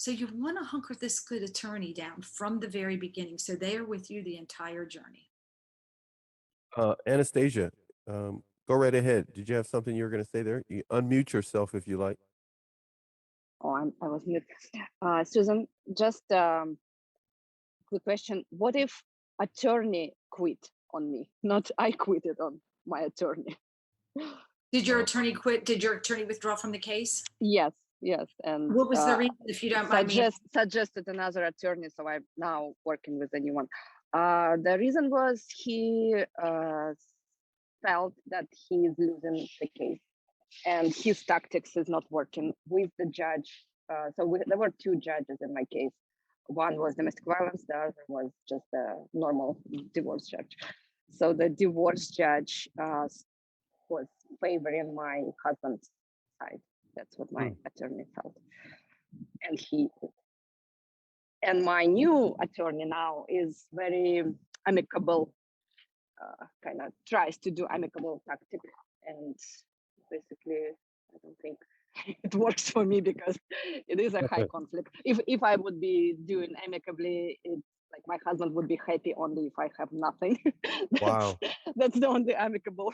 So you want to hunker this good attorney down from the very beginning, so they are with you the entire journey. Anastasia, go right ahead. Did you have something you were going to say there? You unmute yourself if you like. Oh, I was mute. Susan, just quick question. What if attorney quit on me? Not I quitted on my attorney. Did your Oh, attorney quit? Did your attorney withdraw from the case? Yes, yes. And What was the reason, if you don't mind me? suggested another attorney, so I'm now working with a new one. The reason was he felt that he is losing the case and his tactics is not working with the judge. There were two judges in my case. One was domestic violence, the other was just a normal divorce judge. So the divorce judge was favoring my husband's side. That's what my attorney felt. And my new attorney now is very amicable, kind of tries to do amicable tactic, and basically I don't think it works for me because it is a high conflict. If I would be doing amicably, it's like my husband would be happy only if I have nothing. wow. That's the only amicable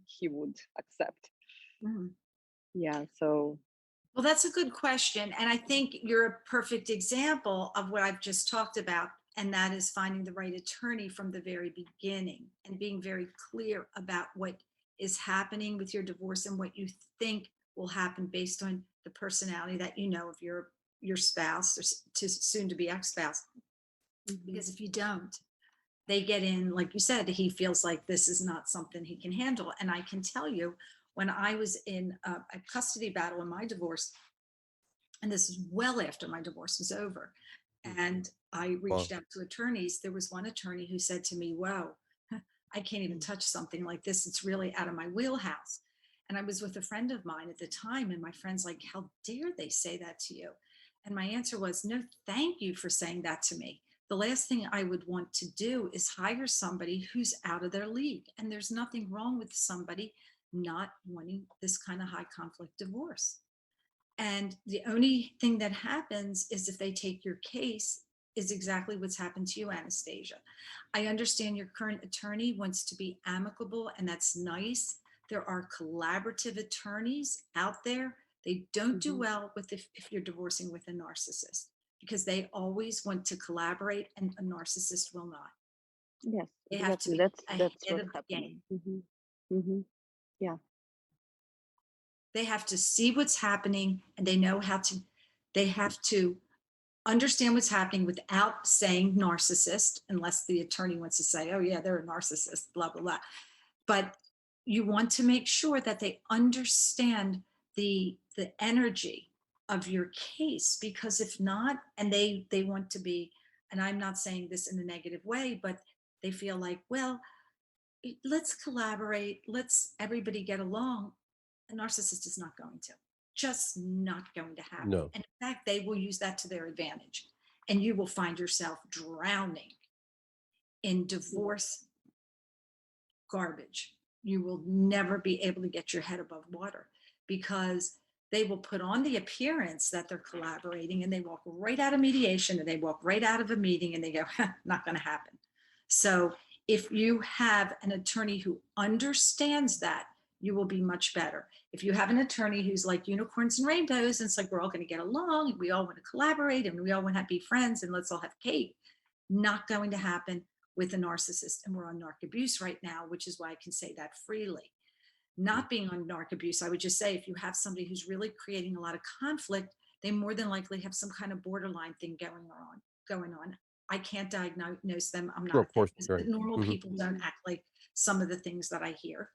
he would accept. Yeah, so. Well, that's a good question. And I think you're a perfect example of what I've just talked about. And that is finding the right attorney from the very beginning and being very clear about what is happening with your divorce and what you think will happen based on the personality that you know of your spouse or soon to be ex-spouse. Because if you don't, they get in, like you said, he feels like this is not something he can handle. And I can tell you, when I was in a custody battle in my divorce, and this is well after my divorce was over, and I reached out to attorneys, there was one attorney who said to me, "Whoa, I can't even touch something like this. It's really out of my wheelhouse." And I was with a friend of mine at the time, and my friend's like, "How dare they say that to you?" And my answer was, "No, thank you for saying that to me. The last thing I would want to do is hire somebody who's out of their league. And there's nothing wrong with somebody not wanting this kind of high conflict divorce. And the only thing that happens is if they take your case is exactly what's happened to you, Anastasia. I understand your current attorney wants to be amicable, and that's nice. There are collaborative attorneys out there. They don't do well with if you're divorcing with a narcissist, because they always want to collaborate and a narcissist will not. Yes, They have to exactly. be That's ahead what of the happened. game. Yeah. They have to see what's happening and they have to understand what's happening without saying narcissist, unless the attorney wants to say, "Oh yeah, they're a narcissist, blah, blah, blah." But you want to make sure that they understand the energy of your case, because if not, and they want to be, and I'm not saying this in a negative way, but they feel like, well, let's collaborate, let's everybody get along. A narcissist is not going to, just not going to happen. No. And in fact, they will use that to their advantage. And you will find yourself drowning in divorce garbage. You will never be able to get your head above water, because they will put on the appearance that they're collaborating, and they walk right out of mediation, and they walk right out of a meeting, and they go, not going to happen. So if you have an attorney who understands that, you will be much better. If you have an attorney who's like unicorns and rainbows, and it's like, we're all going to get along, and we all want to collaborate, and we all want to be friends, and let's all have cake, not going to happen with a narcissist. And we're on narc abuse right now, which is why I can say that freely. Not being on narc abuse, I would just say, if you have somebody who's really creating a lot of conflict, they more than likely have some kind of borderline thing going on. I can't diagnose them. I'm Sure, not, of course. Right. normal people don't act like some of the things that I hear.